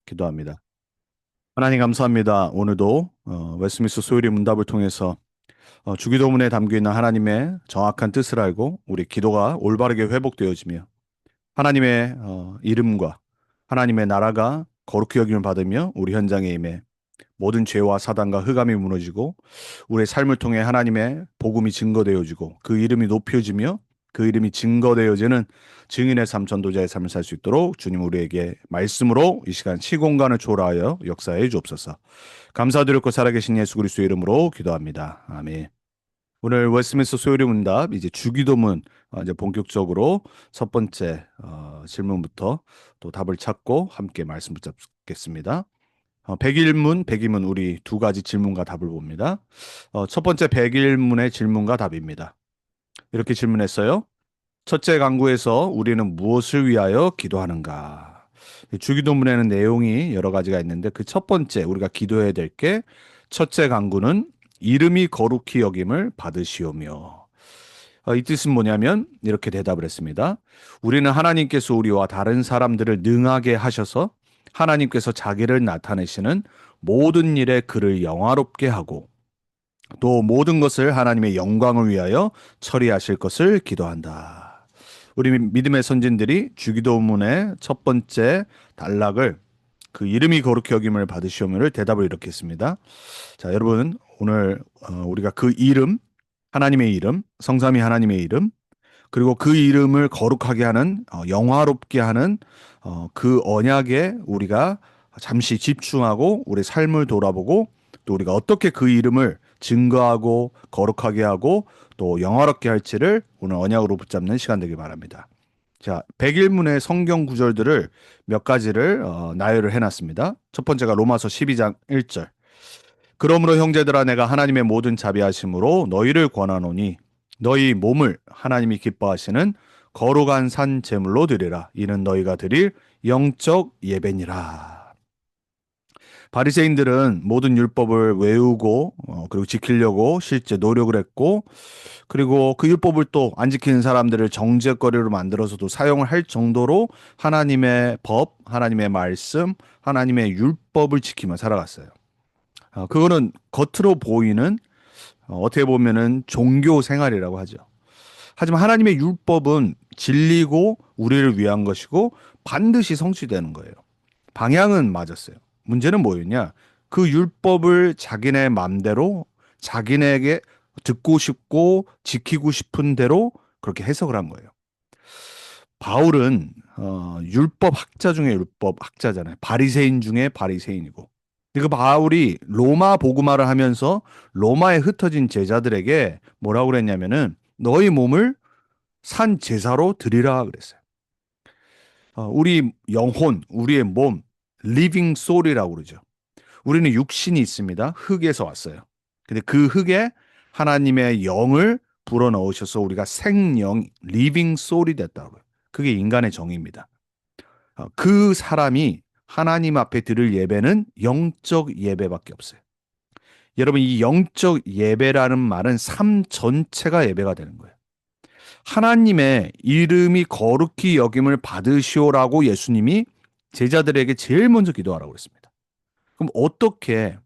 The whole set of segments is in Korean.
기도합니다. 하나님 감사합니다. 오늘도 웨스트민스터 소율의 문답을 통해서 주기도문에 담겨 있는 하나님의 정확한 뜻을 알고 우리 기도가 올바르게 회복되어지며 하나님의 이름과 하나님의 나라가 거룩히 여김을 받으며 우리 현장에 임해 모든 죄와 사단과 흑암이 무너지고 우리의 삶을 통해 하나님의 복음이 증거되어지고 그 이름이 높여지며 그 이름이 증거되어지는 증인의 삶, 전도자의 삶을 살 수 있도록 주님 우리에게 말씀으로 이 시간 시공간을 초월하여 역사해 주옵소서. 감사드리고 살아계신 예수 그리스도의 이름으로 기도합니다. 아멘. 오늘 웨스트민스터 소요리 문답 이제 주기도문 이제 본격적으로 첫 번째 질문부터 또 답을 찾고 함께 말씀 붙잡겠습니다. 백일문, 백이문 우리 두 가지 질문과 답을 봅니다. 첫 번째 백일문의 질문과 답입니다. 이렇게 질문했어요. 첫째 강구에서 우리는 무엇을 위하여 기도하는가? 이 주기도문에는 내용이 여러 가지가 있는데 그 첫 번째 우리가 기도해야 될 게 첫째 강구는 이름이 거룩히 여김을 받으시오며 이 뜻은 뭐냐면 이렇게 대답을 했습니다. 우리는 하나님께서 우리와 다른 사람들을 능하게 하셔서 하나님께서 자기를 나타내시는 모든 일에 그를 영화롭게 하고 또 모든 것을 하나님의 영광을 위하여 처리하실 것을 기도한다. 우리 믿음의 선진들이 주기도문의 첫 번째 단락을 그 이름이 거룩히 여김을 받으시오며를 대답을 이렇게 했습니다. 자, 여러분 오늘 우리가 그 이름, 하나님의 이름, 성삼위 하나님의 이름, 그리고 그 이름을 거룩하게 하는 영화롭게 하는 그 언약에 우리가 잠시 집중하고 우리 삶을 돌아보고 또 우리가 어떻게 그 이름을 증거하고 거룩하게 하고 또 영화롭게 할지를 오늘 언약으로 붙잡는 시간 되길 바랍니다. 자, 백일문의 성경 구절들을 몇 가지를 나열을 해놨습니다. 첫 번째가 로마서 12장 1절. 그러므로 형제들아 내가 하나님의 모든 자비하심으로 너희를 권하노니 너희 몸을 하나님이 기뻐하시는 거룩한 산 제물로 드리라. 이는 너희가 드릴 영적 예배니라. 바리새인들은 모든 율법을 외우고 그리고 지키려고 실제 노력을 했고 그리고 그 율법을 또 안 지키는 사람들을 정죄거리로 만들어서도 사용을 할 정도로 하나님의 법, 하나님의 말씀, 하나님의 율법을 지키며 살아갔어요. 그거는 겉으로 보이는 어떻게 보면은 종교 생활이라고 하죠. 하지만 하나님의 율법은 진리고 우리를 위한 것이고 반드시 성취되는 거예요. 방향은 맞았어요. 문제는 뭐였냐? 그 율법을 자기네 맘대로 자기네에게 듣고 싶고 지키고 싶은 대로 그렇게 해석을 한 거예요. 바울은 율법 학자 중에 율법 학자잖아요. 바리새인 중에 바리새인이고. 그 바울이 로마 복음화를 하면서 로마에 흩어진 제자들에게 뭐라고 그랬냐면은 너희 몸을 산 제사로 드리라 그랬어요. 우리 영혼, 우리의 몸, living soul이라고 그러죠. 우리는 육신이 있습니다. 흙에서 왔어요. 근데 그 흙에 하나님의 영을 불어넣으셔서 우리가 생명, living soul이 됐다고요. 그게 인간의 정의입니다. 그 사람이 하나님 앞에 드릴 예배는 영적 예배밖에 없어요. 여러분, 이 영적 예배라는 말은 삶 전체가 예배가 되는 거예요. 하나님의 이름이 거룩히 여김을 받으시오라고 예수님이 제자들에게 제일 먼저 기도하라고 그랬습니다. 그럼 어떻게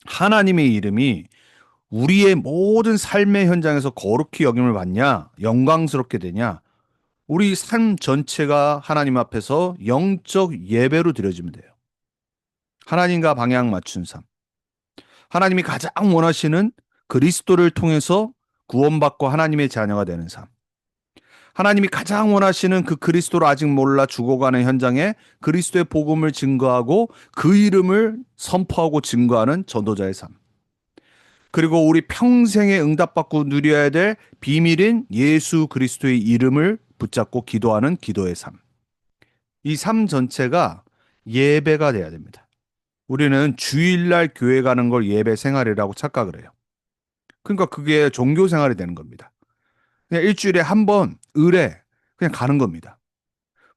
하나님의 이름이 우리의 모든 삶의 현장에서 거룩히 여김을 받냐? 영광스럽게 되냐? 우리 삶 전체가 하나님 앞에서 영적 예배로 드려지면 돼요. 하나님과 방향 맞춘 삶. 하나님이 가장 원하시는 그리스도를 통해서 구원받고 하나님의 자녀가 되는 삶. 하나님이 가장 원하시는 그 그리스도를 아직 몰라 죽어가는 현장에 그리스도의 복음을 증거하고 그 이름을 선포하고 증거하는 전도자의 삶. 그리고 우리 평생에 응답받고 누려야 될 비밀인 예수 그리스도의 이름을 붙잡고 기도하는 기도의 삶. 이 삶 전체가 예배가 돼야 됩니다. 우리는 주일날 교회 가는 걸 예배 생활이라고 착각을 해요. 그러니까 그게 종교 생활이 되는 겁니다. 그냥 일주일에 한 번 의뢰 그냥 가는 겁니다.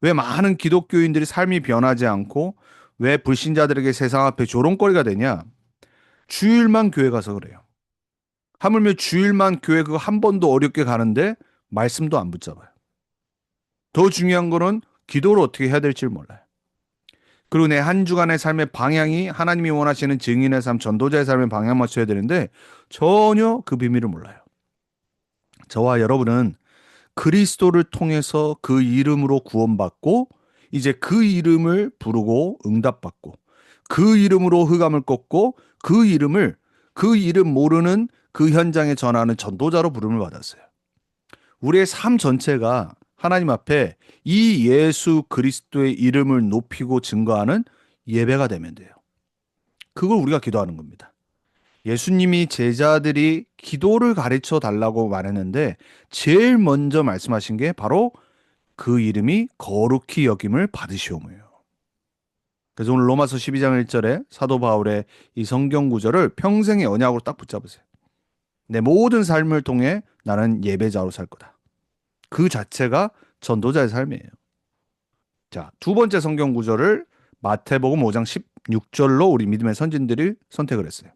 왜 많은 기독교인들이 삶이 변하지 않고 왜 불신자들에게 세상 앞에 조롱거리가 되냐? 주일만 교회 가서 그래요. 하물며 주일만 교회 그거 한 번도 어렵게 가는데 말씀도 안 붙잡아요. 더 중요한 거는 기도를 어떻게 해야 될지 몰라요. 그리고 내 한 주간의 삶의 방향이 하나님이 원하시는 증인의 삶, 전도자의 삶의 방향 맞춰야 되는데 전혀 그 비밀을 몰라요. 저와 여러분은 그리스도를 통해서 그 이름으로 구원받고 이제 그 이름을 부르고 응답받고 그 이름으로 흑암을 꺾고 그 이름 모르는 그 현장에 전하는 전도자로 부름을 받았어요. 우리의 삶 전체가 하나님 앞에 이 예수 그리스도의 이름을 높이고 증거하는 예배가 되면 돼요. 그걸 우리가 기도하는 겁니다. 예수님이 제자들이 기도를 가르쳐 달라고 말했는데 제일 먼저 말씀하신 게 바로 그 이름이 거룩히 여김을 받으시오며요. 그래서 오늘 로마서 12장 1절에 사도 바울의 이 성경 구절을 평생의 언약으로 딱 붙잡으세요. 내 모든 삶을 통해 나는 예배자로 살 거다. 그 자체가 전도자의 삶이에요. 자, 두 번째 성경 구절을 마태복음 5장 16절로 우리 믿음의 선진들이 선택을 했어요.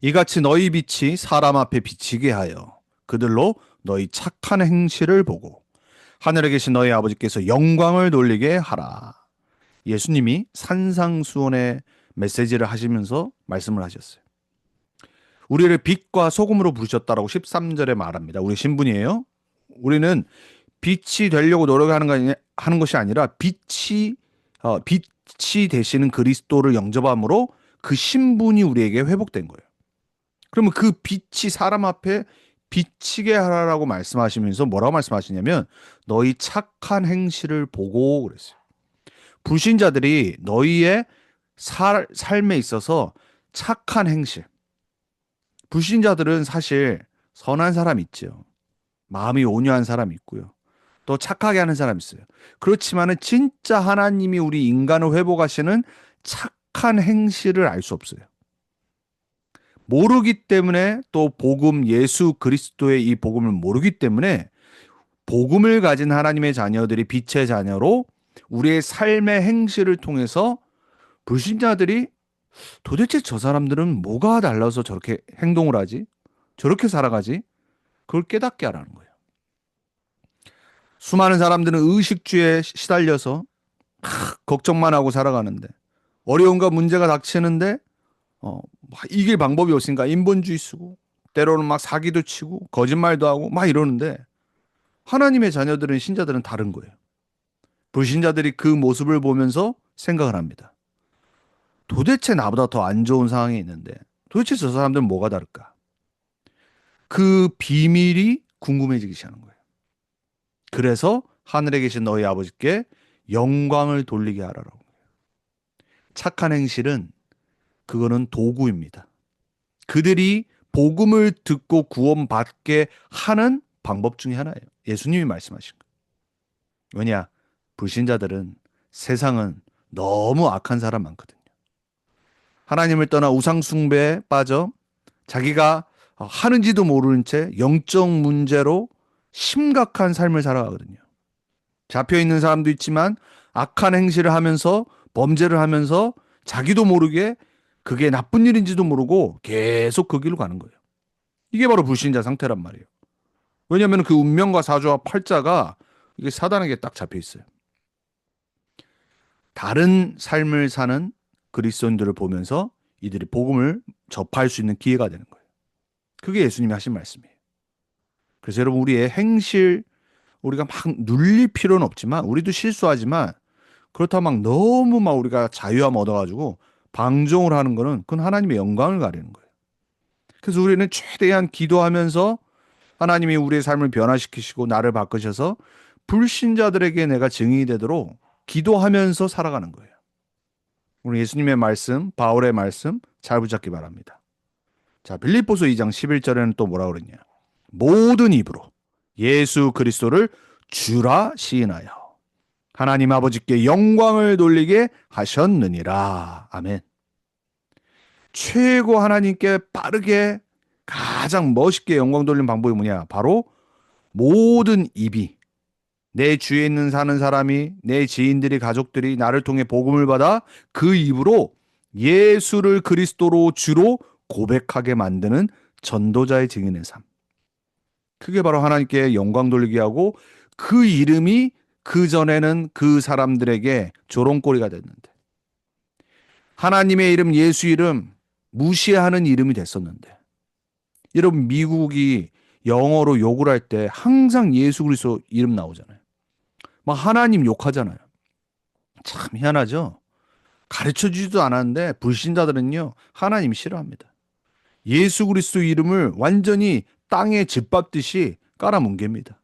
이같이 너희 빛이 사람 앞에 비치게 하여 그들로 너희 착한 행실을 보고 하늘에 계신 너희 아버지께서 영광을 돌리게 하라. 예수님이 산상수훈의 메시지를 하시면서 말씀을 하셨어요. 우리를 빛과 소금으로 부르셨다라고 13절에 말합니다. 우리 신분이에요. 우리는 빛이 되려고 노력하는 것이 아니라 빛이 되시는 그리스도를 영접함으로 그 신분이 우리에게 회복된 거예요. 그러면 그 빛이 사람 앞에 비치게 하라고 말씀하시면서 뭐라고 말씀하시냐면 너희 착한 행실을 보고 그랬어요. 불신자들이 너희의 삶에 있어서 착한 행실. 불신자들은 사실 선한 사람 있죠. 마음이 온유한 사람 있고요. 또 착하게 하는 사람 있어요. 그렇지만은 진짜 하나님이 우리 인간을 회복하시는 착한 행실을 알 수 없어요. 모르기 때문에 또 복음 예수 그리스도의 이 복음을 모르기 때문에 복음을 가진 하나님의 자녀들이 빛의 자녀로 우리의 삶의 행실을 통해서 불신자들이 도대체 저 사람들은 뭐가 달라서 저렇게 행동을 하지? 저렇게 살아가지? 그걸 깨닫게 하라는 거예요. 수많은 사람들은 의식주에 시달려서 걱정만 하고 살아가는데 어려움과 문제가 닥치는데 이길 방법이 없으니까 인본주의 쓰고 때로는 막 사기도 치고 거짓말도 하고 막 이러는데 하나님의 자녀들은 신자들은 다른 거예요. 불신자들이 그 모습을 보면서 생각을 합니다. 도대체 나보다 더 안 좋은 상황이 있는데 도대체 저 사람들은 뭐가 다를까? 그 비밀이 궁금해지기 시작하는 거예요. 그래서 하늘에 계신 너희 아버지께 영광을 돌리게 하라고. 착한 행실은 그거는 도구입니다. 그들이 복음을 듣고 구원받게 하는 방법 중에 하나예요. 예수님이 말씀하신 거. 왜냐? 불신자들은 세상은 너무 악한 사람 많거든요. 하나님을 떠나 우상 숭배에 빠져 자기가 하는지도 모르는 채 영적 문제로 심각한 삶을 살아가거든요. 잡혀 있는 사람도 있지만 악한 행실을 하면서 범죄를 하면서 자기도 모르게 그게 나쁜 일인지도 모르고 계속 그 길로 가는 거예요. 이게 바로 불신자 상태란 말이에요. 왜냐하면 그 운명과 사주와 팔자가 이게 사단에게 딱 잡혀 있어요. 다른 삶을 사는 그리스도인들을 보면서 이들이 복음을 접할 수 있는 기회가 되는 거예요. 그게 예수님이 하신 말씀이에요. 그래서 여러분 우리의 행실 우리가 막 눌릴 필요는 없지만 우리도 실수하지만 그렇다고 막 너무 막 우리가 자유함 얻어가지고 방종을 하는 거는 그건 하나님의 영광을 가리는 거예요. 그래서 우리는 최대한 기도하면서 하나님이 우리의 삶을 변화시키시고 나를 바꾸셔서 불신자들에게 내가 증인이 되도록 기도하면서 살아가는 거예요. 오늘 예수님의 말씀, 바울의 말씀 잘 붙잡기 바랍니다. 자, 빌립보서 2장 11절에는 또 뭐라 그러냐? 모든 입으로 예수 그리스도를 주라 시인하여 하나님 아버지께 영광을 돌리게 하셨느니라. 아멘. 최고 하나님께 빠르게 가장 멋있게 영광 돌리는 방법이 뭐냐? 바로 모든 입이 내 주위에 있는 사는 사람이 내 지인들이 가족들이 나를 통해 복음을 받아 그 입으로 예수를 그리스도로 주로 고백하게 만드는 전도자의 증인의 삶. 그게 바로 하나님께 영광 돌리게 하고 그 이름이 그 전에는 그 사람들에게 조롱거리가 됐는데, 하나님의 이름, 예수 이름 무시하는 이름이 됐었는데, 여러분 미국이 영어로 욕을 할 때 항상 예수 그리스도 이름 나오잖아요. 막 하나님 욕하잖아요. 참 희한하죠. 가르쳐 주지도 않았는데 불신자들은요 하나님 싫어합니다. 예수 그리스도 이름을 완전히 땅에 짓밟듯이 깔아뭉갭니다.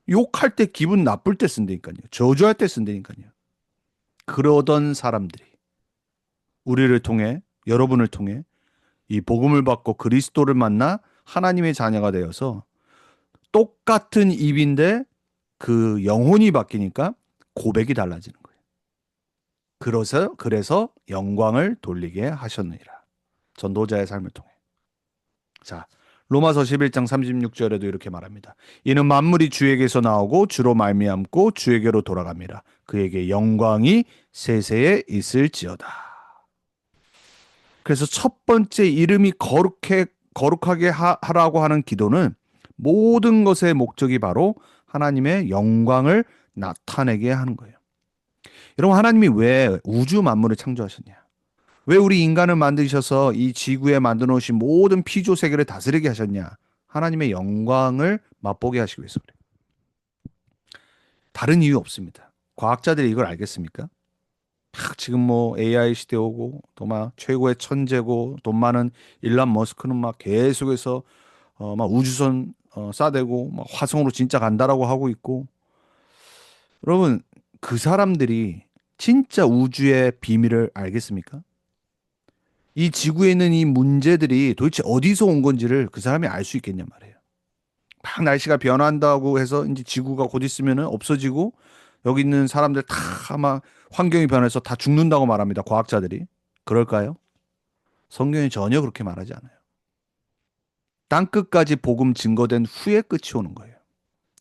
욕할 때 기분 나쁠 때 쓴다니까요. 저주할 때 쓴다니까요. 그러던 사람들이 우리를 통해, 여러분을 통해 이 복음을 받고 그리스도를 만나 하나님의 자녀가 되어서 똑같은 입인데 그 영혼이 바뀌니까 고백이 달라지는 거예요. 그래서 영광을 돌리게 하셨느니라. 전도자의 삶을 통해. 자, 로마서 11장 36절에도 이렇게 말합니다. 이는 만물이 주에게서 나오고 주로 말미암고 주에게로 돌아갑니다. 그에게 영광이 세세에 있을지어다. 그래서 첫 번째 이름이 거룩하게 하라고 하는 기도는 모든 것의 목적이 바로 하나님의 영광을 나타내게 하는 거예요. 여러분, 하나님이 왜 우주 만물을 창조하셨냐? 왜 우리 인간을 만드셔서 이 지구에 만들어 놓으신 모든 피조 세계를 다스리게 하셨냐? 하나님의 영광을 맛보게 하시기 위해서 그래요. 다른 이유 없습니다. 과학자들이 이걸 알겠습니까? 지금 뭐 AI 시대 오고 또 막 최고의 천재고 돈 많은 일론 머스크는 막 계속해서 막 우주선 쏴대고 막 화성으로 진짜 간다라고 하고 있고, 여러분 그 사람들이 진짜 우주의 비밀을 알겠습니까? 이 지구에 있는 이 문제들이 도대체 어디서 온 건지를 그 사람이 알 수 있겠냐 말이에요. 막 날씨가 변한다고 해서 이제 지구가 곧 있으면 없어지고 여기 있는 사람들 다 아마 환경이 변해서 다 죽는다고 말합니다. 과학자들이. 그럴까요? 성경이 전혀 그렇게 말하지 않아요. 땅끝까지 복음 증거된 후에 끝이 오는 거예요.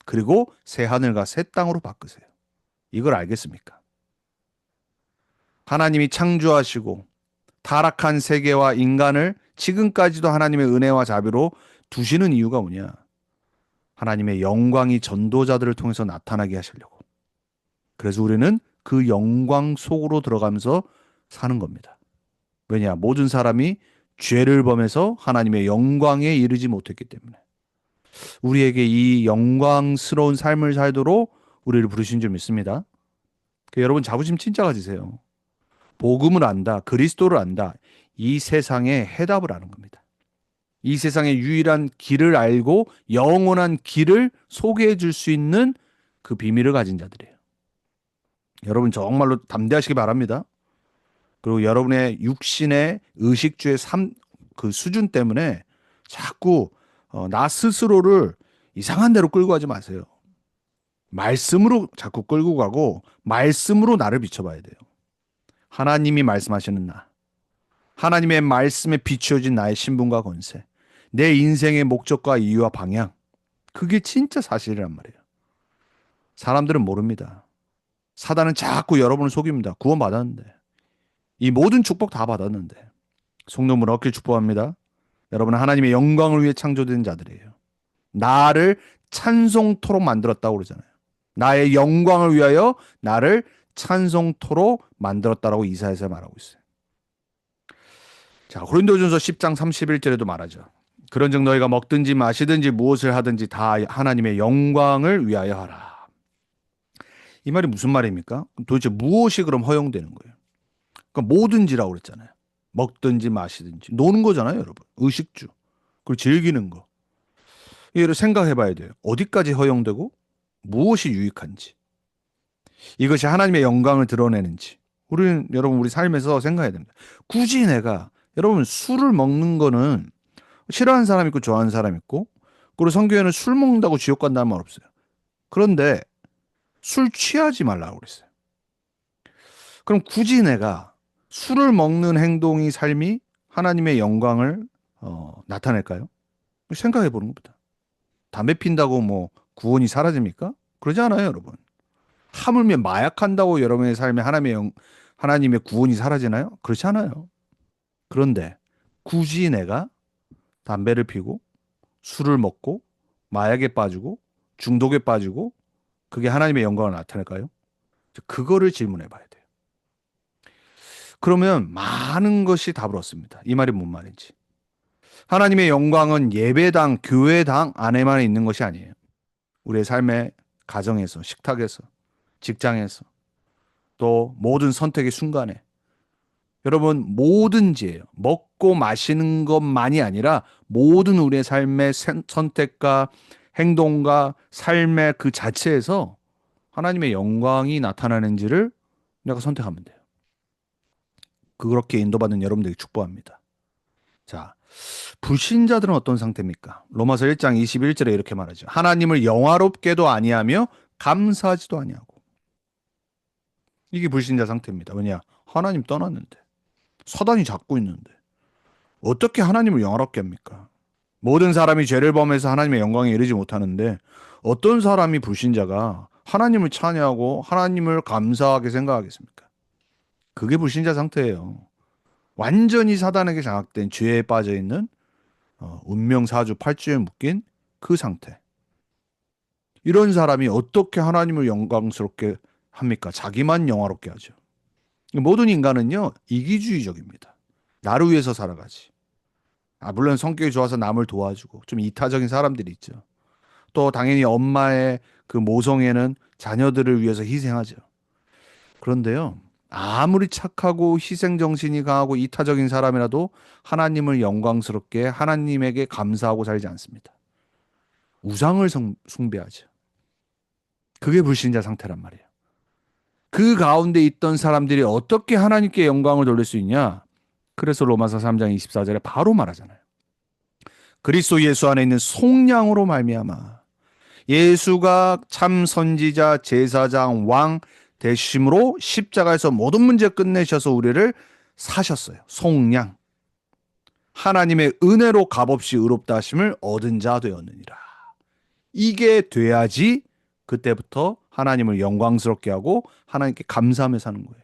그리고 새 하늘과 새 땅으로 바꾸세요. 이걸 알겠습니까? 하나님이 창조하시고 타락한 세계와 인간을 지금까지도 하나님의 은혜와 자비로 두시는 이유가 뭐냐? 하나님의 영광이 전도자들을 통해서 나타나게 하시려고. 그래서 우리는 그 영광 속으로 들어가면서 사는 겁니다. 왜냐? 모든 사람이 죄를 범해서 하나님의 영광에 이르지 못했기 때문에. 우리에게 이 영광스러운 삶을 살도록 우리를 부르신 줄 믿습니다. 여러분 자부심 진짜 가지세요. 복음을 안다, 그리스도를 안다. 이 세상의 해답을 아는 겁니다. 이 세상의 유일한 길을 알고 영원한 길을 소개해 줄 수 있는 그 비밀을 가진 자들이에요. 여러분 정말로 담대하시기 바랍니다. 그리고 여러분의 육신의 의식주의 그 수준 때문에 자꾸 나 스스로를 이상한 데로 끌고 가지 마세요. 말씀으로 자꾸 끌고 가고 말씀으로 나를 비춰봐야 돼요. 하나님이 말씀하시는 나, 하나님의 말씀에 비추어진 나의 신분과 권세, 내 인생의 목적과 이유와 방향, 그게 진짜 사실이란 말이에요. 사람들은 모릅니다. 사단은 자꾸 여러분을 속입니다. 구원받았는데. 이 모든 축복 다 받았는데. 성령을 얻길 축복합니다. 여러분은 하나님의 영광을 위해 창조된 자들이에요. 나를 찬송토록 만들었다고 그러잖아요. 나의 영광을 위하여 나를 찬송토록 만들었다라고 이사야서 말하고 있어요. 자, 고린도전서 10장 31절에도 말하죠. 그런즉 너희가 먹든지 마시든지 무엇을 하든지 다 하나님의 영광을 위하여 하라. 이 말이 무슨 말입니까? 도대체 무엇이 그럼 허용되는 거예요? 그러니까 뭐든지라고 그랬잖아요. 먹든지 마시든지 노는 거잖아요, 여러분. 의식주. 그리고 즐기는 거. 이를 생각해 봐야 돼요. 어디까지 허용되고 무엇이 유익한지. 이것이 하나님의 영광을 드러내는지. 우리는 여러분 우리 삶에서 생각해야 됩니다. 굳이 내가 여러분 술을 먹는 거는 싫어하는 사람 있고 좋아하는 사람 있고, 그리고 성경에는 술 먹는다고 지옥 간다는 말 없어요. 그런데 술 취하지 말라고 그랬어요. 그럼 굳이 내가 술을 먹는 행동이 삶이 하나님의 영광을 나타낼까요? 생각해 보는 겁니다. 담배 핀다고 뭐 구원이 사라집니까? 그러지 않아요, 여러분. 하물며 마약한다고 여러분의 삶에 하나님의 구원이 사라지나요? 그렇지 않아요. 그런데 굳이 내가 담배를 피고 술을 먹고 마약에 빠지고 중독에 빠지고 그게 하나님의 영광을 나타낼까요? 그거를 질문해 봐야 돼요. 그러면 많은 것이 답을 얻습니다. 이 말이 뭔 말인지. 하나님의 영광은 예배당, 교회당 안에만 있는 것이 아니에요. 우리의 삶의 가정에서, 식탁에서, 직장에서, 또 모든 선택의 순간에. 여러분, 뭐든지예요. 먹고 마시는 것만이 아니라 모든 우리의 삶의 선택과 행동과 삶의 그 자체에서 하나님의 영광이 나타나는지를 내가 선택하면 돼요. 그렇게 인도받는 여러분들에게 축복합니다. 자, 불신자들은 어떤 상태입니까? 로마서 1장 21절에 이렇게 말하죠. 하나님을 영화롭게도 아니하며 감사하지도 아니하고. 이게 불신자 상태입니다. 왜냐? 하나님 떠났는데. 사단이 잡고 있는데. 어떻게 하나님을 영화롭게 합니까? 모든 사람이 죄를 범해서 하나님의 영광에 이르지 못하는데 어떤 사람이 불신자가 하나님을 찬양하고 하나님을 감사하게 생각하겠습니까? 그게 불신자 상태예요. 완전히 사단에게 장악된 죄에 빠져 있는 운명사주 팔주에 묶인 그 상태. 이런 사람이 어떻게 하나님을 영광스럽게 합니까? 자기만 영화롭게 하죠. 모든 인간은요, 이기주의적입니다. 나를 위해서 살아가지. 물론 성격이 좋아서 남을 도와주고 좀 이타적인 사람들이 있죠. 또 당연히 엄마의 그 모성애는 자녀들을 위해서 희생하죠. 그런데요, 아무리 착하고 희생정신이 강하고 이타적인 사람이라도 하나님을 영광스럽게 하나님에게 감사하고 살지 않습니다. 우상을 숭배하죠. 그게 불신자 상태란 말이에요. 그 가운데 있던 사람들이 어떻게 하나님께 영광을 돌릴 수 있냐? 그래서 로마서 3장 24절에 바로 말하잖아요. 그리스도 예수 안에 있는 속량으로 말미암아 예수가 참 선지자, 제사장, 왕 되심으로 십자가에서 모든 문제 끝내셔서 우리를 사셨어요. 속량. 하나님의 은혜로 값없이 의롭다 하심을 얻은 자 되었느니라. 이게 돼야지 그때부터 하나님을 영광스럽게 하고 하나님께 감사하며 사는 거예요.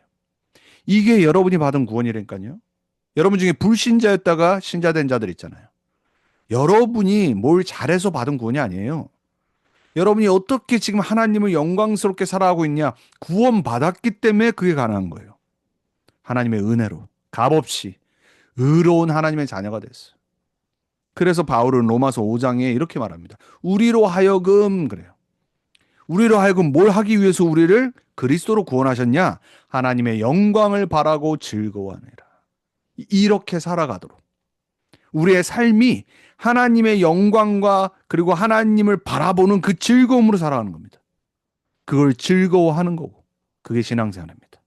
이게 여러분이 받은 구원이라니까요. 여러분 중에 불신자였다가 신자된 자들 있잖아요. 여러분이 뭘 잘해서 받은 구원이 아니에요. 여러분이 어떻게 지금 하나님을 영광스럽게 살아가고 있냐? 구원받았기 때문에 그게 가능한 거예요. 하나님의 은혜로 값없이 의로운 하나님의 자녀가 됐어요. 그래서 바울은 로마서 5장에 이렇게 말합니다. 우리로 하여금 그래요. 우리로 하여금 뭘 하기 위해서 우리를 그리스도로 구원하셨냐? 하나님의 영광을 바라고 즐거워하느라. 이렇게 살아가도록. 우리의 삶이 하나님의 영광과 그리고 하나님을 바라보는 그 즐거움으로 살아가는 겁니다. 그걸 즐거워하는 거고. 그게 신앙생활입니다.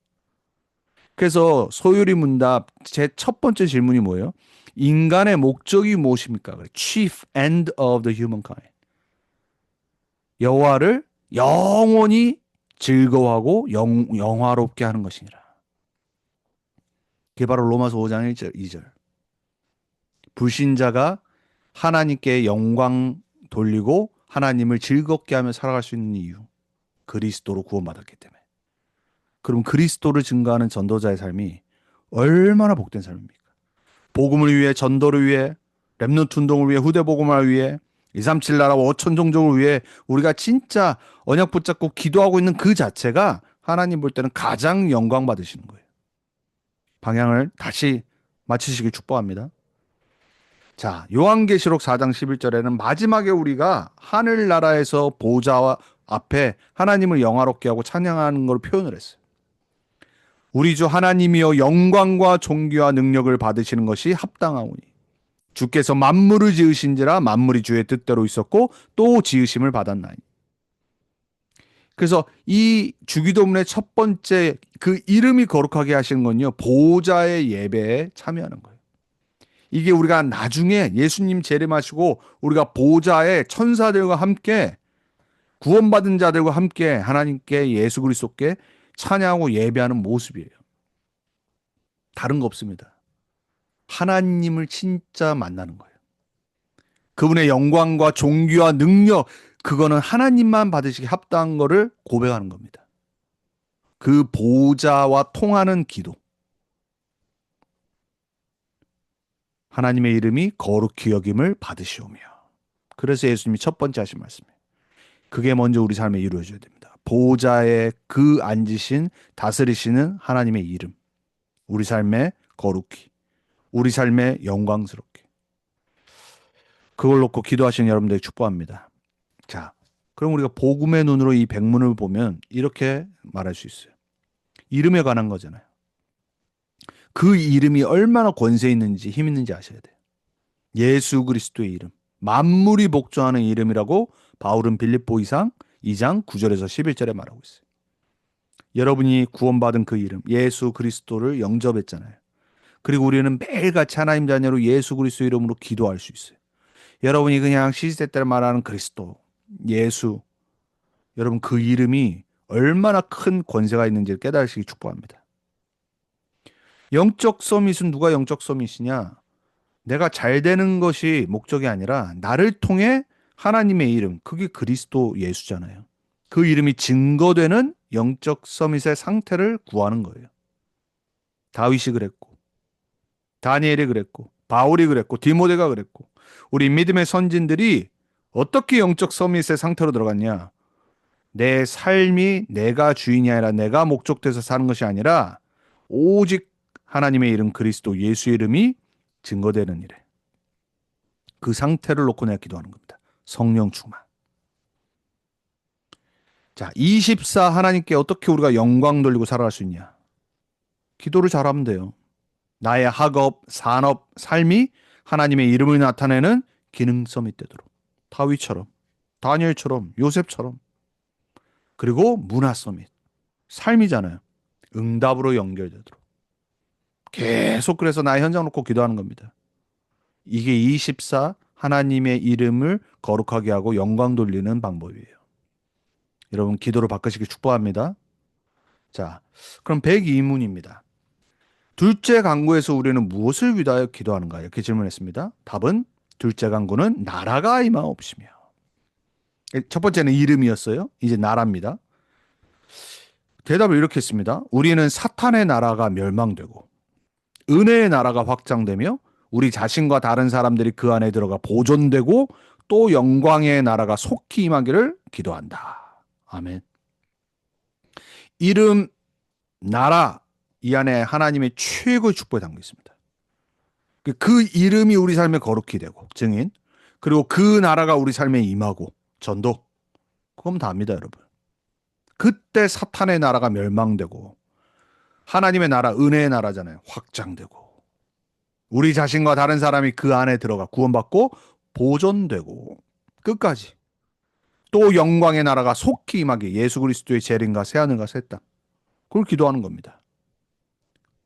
그래서 소요리 문답 제 첫 번째 질문이 뭐예요? 인간의 목적이 무엇입니까? Chief end of the humankind. 여호와를 영원히 즐거워하고 영화롭게 하는 것이니라. 그게 바로 로마서 5장 1절, 2절. 불신자가 하나님께 영광 돌리고 하나님을 즐겁게 하며 살아갈 수 있는 이유. 그리스도로 구원받았기 때문에. 그럼 그리스도를 증거하는 전도자의 삶이 얼마나 복된 삶입니까? 복음을 위해, 전도를 위해, 렘넌트 운동을 위해, 후대 복음을 위해, 237 나라와 5천 종족을 위해 우리가 진짜 언약 붙잡고 기도하고 있는 그 자체가 하나님 볼 때는 가장 영광 받으시는 거예요. 방향을 다시 맞추시길 축복합니다. 자, 요한계시록 4장 11절에는 마지막에 우리가 하늘나라에서 보좌와 앞에 하나님을 영화롭게 하고 찬양하는 걸 표현을 했어요. 우리 주 하나님이여 영광과 존귀와 능력을 받으시는 것이 합당하오니 주께서 만물을 지으신지라 만물이 주의 뜻대로 있었고 또 지으심을 받았나니. 그래서 이 주기도문의 첫 번째 그 이름이 거룩하게 하시는 건요, 보좌의 예배에 참여하는 거예요. 이게 우리가 나중에 예수님 재림하시고 우리가 보좌의 천사들과 함께 구원받은 자들과 함께 하나님께 예수 그리스도께 찬양하고 예배하는 모습이에요. 다른 거 없습니다. 하나님을 진짜 만나는 거예요. 그분의 영광과 존귀와 능력, 그거는 하나님만 받으시기 합당한 거를 고백하는 겁니다. 그 보좌와 통하는 기도. 하나님의 이름이 거룩히 여김을 받으시오며. 그래서 예수님이 첫 번째 하신 말씀이에요. 그게 먼저 우리 삶에 이루어져야 됩니다. 보호자의 그 앉으신 다스리시는 하나님의 이름, 우리 삶의 거룩히, 우리 삶의 영광스럽게, 그걸 놓고 기도하시는 여러분들 축복합니다. 자, 그럼 우리가 복음의 눈으로 이 백문을 보면 이렇게 말할 수 있어요. 이름에 관한 거잖아요. 그 이름이 얼마나 권세 있는지 힘 있는지 아셔야 돼요. 예수 그리스도의 이름, 만물이 복종하는 이름이라고 바울은 빌립보이상 2장 9절에서 11절에 말하고 있어요. 여러분이 구원받은 그 이름 예수 그리스도를 영접했잖아요. 그리고 우리는 매일같이 하나님 자녀로 예수 그리스도 이름으로 기도할 수 있어요. 여러분이 그냥 시시때때로 말하는 그리스도, 예수, 여러분 그 이름이 얼마나 큰 권세가 있는지를 깨달으시기 축복합니다. 영적 서밋은 누가 영적 서밋이냐? 내가 잘 되는 것이 목적이 아니라 나를 통해 하나님의 이름, 그게 그리스도 예수잖아요. 그 이름이 증거되는 영적 서밋의 상태를 구하는 거예요. 다윗이 그랬고, 다니엘이 그랬고, 바울이 그랬고, 디모데가 그랬고, 우리 믿음의 선진들이 어떻게 영적 서밋의 상태로 들어갔냐? 내 삶이 내가 주인이 아니라 내가 목적돼서 사는 것이 아니라 오직 하나님의 이름 그리스도 예수의 이름이 증거되는 일에 그 상태를 놓고 내가 기도하는 겁니다. 성령 충만. 자, 24 하나님께 어떻게 우리가 영광 돌리고 살아갈 수 있냐? 기도를 잘하면 돼요. 나의 학업, 산업, 삶이 하나님의 이름을 나타내는 기능성이 되도록 다윗처럼, 다니엘처럼, 요셉처럼 그리고 문화 서밋 삶이잖아요. 응답으로 연결되도록 계속 그래서 나의 현장 놓고 기도하는 겁니다. 이게 24 하나님의 이름을 거룩하게 하고 영광 돌리는 방법이에요. 여러분 기도로 바꾸시기 축복합니다. 자, 그럼 102문입니다. 둘째 간구에서 우리는 무엇을 위하여 기도하는가? 이렇게 질문했습니다. 답은 둘째 간구는 나라가 임하옵시며. 첫 번째는 이름이었어요. 이제 나라입니다. 대답을 이렇게 했습니다. 우리는 사탄의 나라가 멸망되고 은혜의 나라가 확장되며 우리 자신과 다른 사람들이 그 안에 들어가 보존되고 또 영광의 나라가 속히 임하기를 기도한다. 아멘. 이름, 나라, 이 안에 하나님의 최고의 축복이 담겨 있습니다. 그 이름이 우리 삶에 거룩히 되고 증인, 그리고 그 나라가 우리 삶에 임하고 전도, 그건 다입니다, 여러분. 그때 사탄의 나라가 멸망되고 하나님의 나라, 은혜의 나라잖아요. 확장되고 우리 자신과 다른 사람이 그 안에 들어가 구원받고 보존되고 끝까지 또 영광의 나라가 속히 임하게 예수 그리스도의 재림과 새하늘과 새 땅, 그걸 기도하는 겁니다.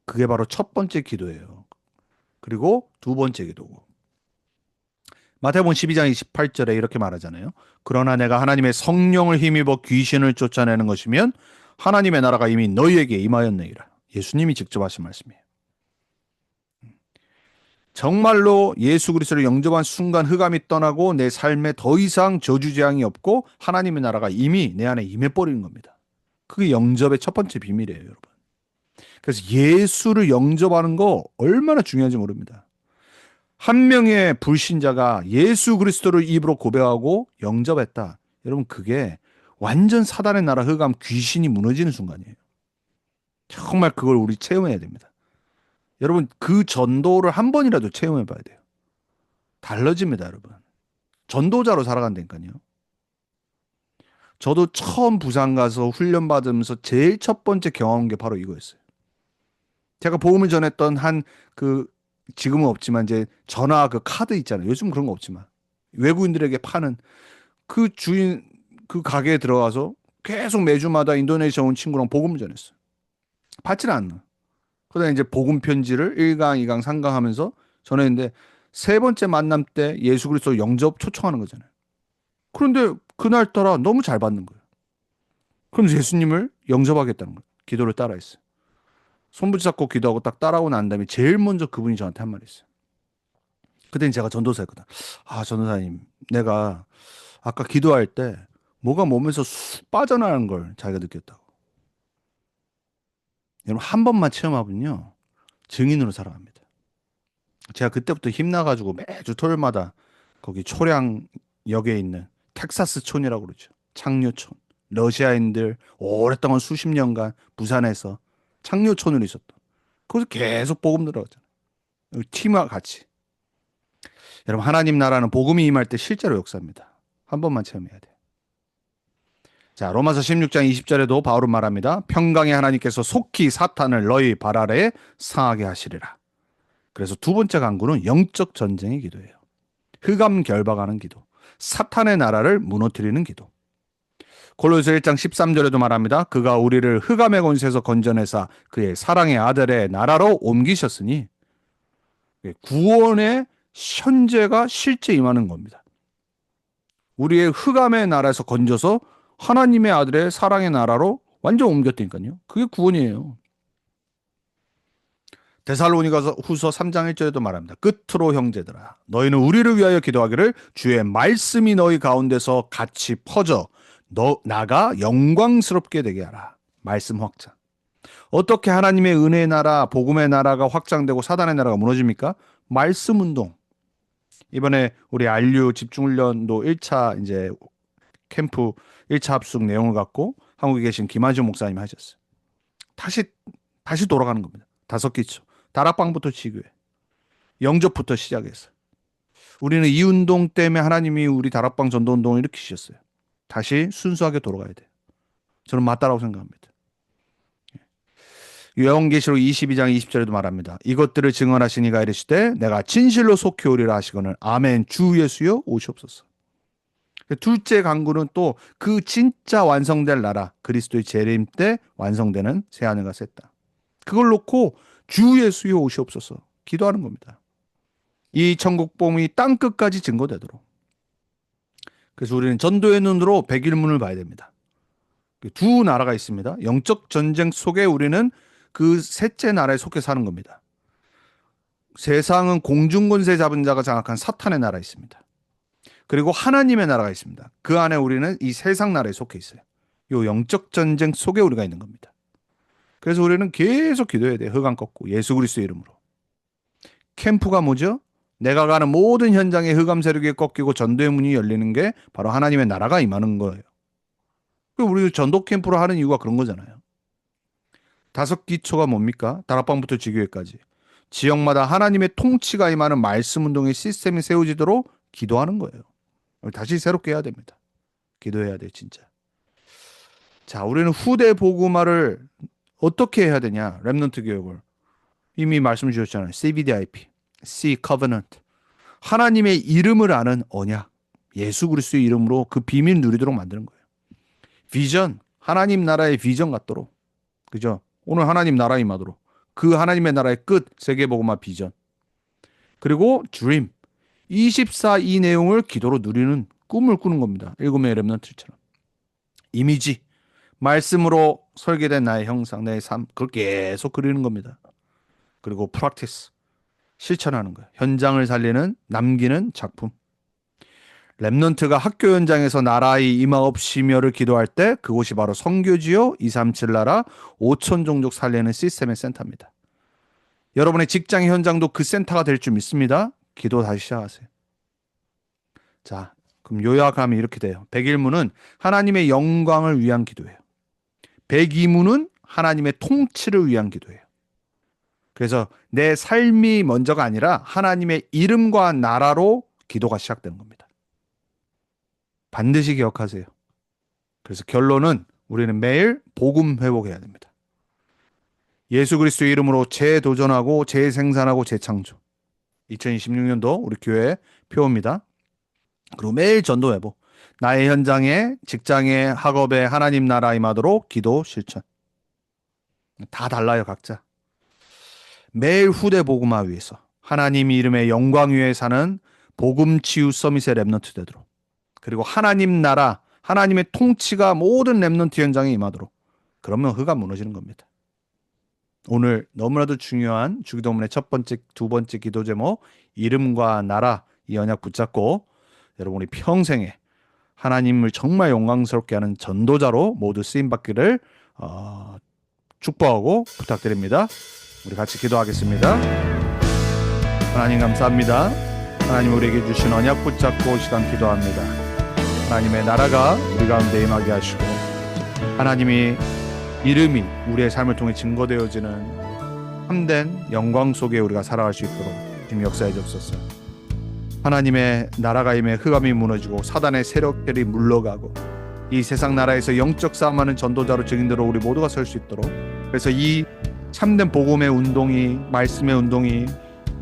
그게 바로 첫 번째 기도예요. 그리고 두 번째 기도고 마태복음 12장 28절에 이렇게 말하잖아요. 그러나 내가 하나님의 성령을 힘입어 귀신을 쫓아내는 것이면 하나님의 나라가 이미 너희에게 임하였느니라. 예수님이 직접 하신 말씀이에요. 정말로 예수 그리스도를 영접한 순간 흑암이 떠나고 내 삶에 더 이상 저주재앙이 없고 하나님의 나라가 이미 내 안에 임해버리는 겁니다. 그게 영접의 첫 번째 비밀이에요, 여러분. 그래서 예수를 영접하는 거 얼마나 중요한지 모릅니다. 한 명의 불신자가 예수 그리스도를 입으로 고백하고 영접했다. 여러분 그게 완전 사단의 나라 흑암 귀신이 무너지는 순간이에요. 정말 그걸 우리 체험해야 됩니다. 여러분 그 전도를 한 번이라도 체험해 봐야 돼요. 달라집니다, 여러분. 전도자로 살아간다니까요. 저도 처음 부산 가서 훈련 받으면서 제일 첫 번째 경험한 게 바로 이거였어요. 제가 복음을 전했던 지금은 없지만 이제 전화 그 카드 있잖아요. 요즘 그런 거 없지만 외국인들에게 파는 그 주인 그 가게에 들어가서 계속 매주마다 인도네시아 온 친구랑 복음을 전했어요. 받지는 않나. 그러다 이제 복음 편지를 1강, 2강, 3강 하면서 전했는데 세 번째 만남 때 예수 그리스도 영접 초청하는 거잖아요. 그런데 그날따라 너무 잘 받는 거예요. 그럼 예수님을 영접하겠다는 거예요. 기도를 따라했어요. 손 붙잡고 기도하고 딱 따라오고 난 다음에 제일 먼저 그분이 저한테 한 말이 있어요. 그때는 제가 전도사였거든. 아, 전도사님, 내가 아까 기도할 때 뭐가 몸에서 쑥 빠져나가는 걸 자기가 느꼈다고. 여러분 한 번만 체험하면요 증인으로 살아갑니다. 제가 그때부터 힘나가지고 매주 토요일마다 거기 초량역에 있는 텍사스촌이라고 그러죠. 창녀촌. 러시아인들 오랫동안 수십 년간 부산에서 창녀촌으로 있었던. 거기서 계속 복음 들어갔잖아요. 팀과 같이. 여러분, 하나님 나라는 복음이 임할 때 실제로 역사입니다. 한 번만 체험해야 돼요. 자, 로마서 16장 20절에도 바울은 말합니다. 평강의 하나님께서 속히 사탄을 너희 발 아래에 상하게 하시리라. 그래서 두 번째 간구는 영적 전쟁의 기도예요. 흑암 결박하는 기도, 사탄의 나라를 무너뜨리는 기도. 골로새 1장 13절에도 말합니다. 그가 우리를 흑암의 권세에서 건져내사 그의 사랑의 아들의 나라로 옮기셨으니, 구원의 현재가 실제 임하는 겁니다. 우리의 흑암의 나라에서 건져서 하나님의 아들의 사랑의 나라로 완전 옮겼다니까요. 그게 구원이에요. 데살로니가서 후서 3장 1절에도 말합니다. 끝으로 형제들아, 너희는 우리를 위하여 기도하기를 주의 말씀이 너희 가운데서 같이 퍼져 나가 영광스럽게 되게 하라. 말씀 확장. 어떻게 하나님의 은혜의 나라, 복음의 나라가 확장되고 사단의 나라가 무너집니까? 말씀 운동. 이번에 우리 RU 집중훈련도 1차 이제 캠프 1차 합숙 내용을 갖고 한국에 계신 김하준 목사님이 하셨어요. 다시 돌아가는 겁니다. 5기초. 다락방부터 지교회. 영접부터 시작해서. 우리는 이 운동 때문에 하나님이 우리 다락방 전도 운동을 일으키셨어요. 다시 순수하게 돌아가야 돼요. 저는 맞다라고 생각합니다. 요한계시록 22장 20절에도 말합니다. 이것들을 증언하시니가 이르시되 내가 진실로 속히 오리라 하시거늘 아멘 주 예수여 오시옵소서. 둘째 간구는 또 그 진짜 완성될 나라 그리스도의 재림 때 완성되는 새하늘과 새 땅. 그걸 놓고 주 예수여 오시옵소서 기도하는 겁니다. 이 천국복음이 땅끝까지 증거되도록. 그래서 우리는 전도의 눈으로 백일문을 봐야 됩니다. 두 나라가 있습니다. 영적 전쟁 속에 우리는 그 셋째 나라에 속해 사는 겁니다. 세상은 공중권세 잡은 자가 장악한 사탄의 나라에 있습니다. 그리고 하나님의 나라가 있습니다. 그 안에 우리는 이 세상 나라에 속해 있어요. 이 영적 전쟁 속에 우리가 있는 겁니다. 그래서 우리는 계속 기도해야 돼요. 흑암 꺾고 예수 그리스도의 이름으로. 캠프가 뭐죠? 내가 가는 모든 현장에 흑암 세력이 꺾이고 전도의 문이 열리는 게 바로 하나님의 나라가 임하는 거예요. 우리 전도 캠프로 하는 이유가 그런 거잖아요. 5기초가 뭡니까? 다락방부터 지교회까지. 지역마다 하나님의 통치가 임하는 말씀 운동의 시스템이 세워지도록 기도하는 거예요. 다시 새롭게 해야 됩니다. 기도해야 돼요, 진짜. 자, 우리는 후대 복음화를 어떻게 해야 되냐? 렘넌트 교육을. 이미 말씀 주셨잖아요. CVDIP, C Covenant. 하나님의 이름을 아는 언약. 예수 그리스도의 이름으로 그 비밀 누리도록 만드는 거예요. 비전, 하나님 나라의 비전 같도록. 그죠? 오늘 하나님 나라 임하도록. 그 하나님의 나라의 끝, 세계복음화 비전. 그리고 드림. 24 이 내용을 기도로 누리는 꿈을 꾸는 겁니다. 7명의 렘넌트처럼. 이미지. 말씀으로 설계된 나의 형상, 내 삶. 그걸 계속 그리는 겁니다. 그리고 프랙티스. 실천하는 거예요. 현장을 살리는, 남기는 작품. 렘넌트가 학교 현장에서 나라의 임하옵시며를 기도할 때 그곳이 바로 선교지요 237 나라 5천 종족 살리는 시스템의 센터입니다. 여러분의 직장 현장도 그 센터가 될 줄 믿습니다. 기도 다시 시작하세요. 자, 그럼 요약하면 이렇게 돼요. 101문은 하나님의 영광을 위한 기도예요. 102문은 하나님의 통치를 위한 기도예요. 그래서 내 삶이 먼저가 아니라 하나님의 이름과 나라로 기도가 시작되는 겁니다. 반드시 기억하세요. 그래서 결론은 우리는 매일 복음 회복해야 됩니다. 예수 그리스도의 이름으로 재도전하고 재생산하고 재창조. 2026년도 우리 교회 표입니다. 그리고 매일 전도 회복. 나의 현장에, 직장에, 학업에 하나님 나라 임하도록 기도 실천. 다 달라요, 각자. 매일 후대 복음화 위해서 하나님 이름의 영광 위에 사는 복음 치유 서밋의 렘넌트 되도록. 그리고 하나님 나라, 하나님의 통치가 모든 렘넌트 현장에 임하도록. 그러면 흑암 무너지는 겁니다. 오늘 너무나도 중요한 주기도문의 첫 번째, 두 번째 기도 제목 이름과 나라 이 언약 붙잡고 여러분이 평생에 하나님을 정말 영광스럽게 하는 전도자로 모두 쓰임받기를 축복하고 부탁드립니다. 우리 같이 기도하겠습니다. 하나님 감사합니다. 하나님 우리에게 주신 언약 붙잡고 시간 기도합니다. 하나님의 나라가 우리 가운데 임하게 하시고 하나님이 이름이 우리의 삶을 통해 증거되어지는 참된 영광 속에 우리가 살아갈 수 있도록 주님 역사해 주옵소서. 하나님의 나라가 임해 흑암이 무너지고 사단의 세력들이 물러가고 이 세상 나라에서 영적 싸움하는 전도자로 증인으로 우리 모두가 설 수 있도록, 그래서 이 참된 복음의 운동이, 말씀의 운동이,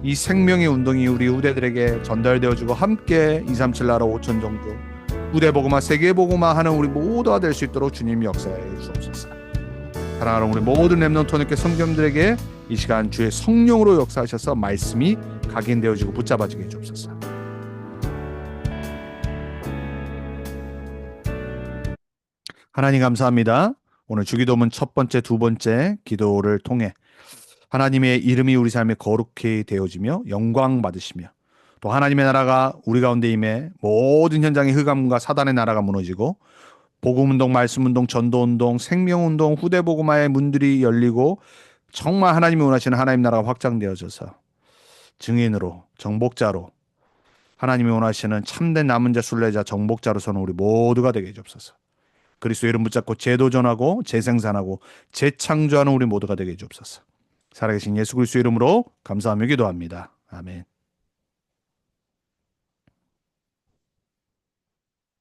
이 생명의 운동이 우리 후대들에게 전달되어지고 함께 237 나라 5천 정도 후대 복음화 세계 복음화 하는 우리 모두가 될 수 있도록 주님 역사해 주옵소서. 사랑하는 우리 모든 렘넌트님께 성도님들에게 이 시간 주의 성령으로 역사하셔서 말씀이 각인되어지고 붙잡아지게 해주옵소서. 하나님 감사합니다. 오늘 주기도문 첫 번째, 두 번째 기도를 통해 하나님의 이름이 우리 삶에 거룩히 되어지며 영광 받으시며, 또 하나님의 나라가 우리 가운데 임해 모든 현장의 흑암과 사단의 나라가 무너지고 복음운동, 말씀운동, 전도운동, 생명운동, 후대복음화의 문들이 열리고 정말 하나님이 원하시는 하나님 나라가 확장되어져서 증인으로, 정복자로, 하나님이 원하시는 참된 남은 자, 순례자, 정복자로서는 우리 모두가 되게 해주옵소서. 그리스도 이름 붙잡고 재도전하고 재생산하고 재창조하는 우리 모두가 되게 해주옵소서. 살아계신 예수 그리스도 이름으로 감사하며 기도합니다. 아멘.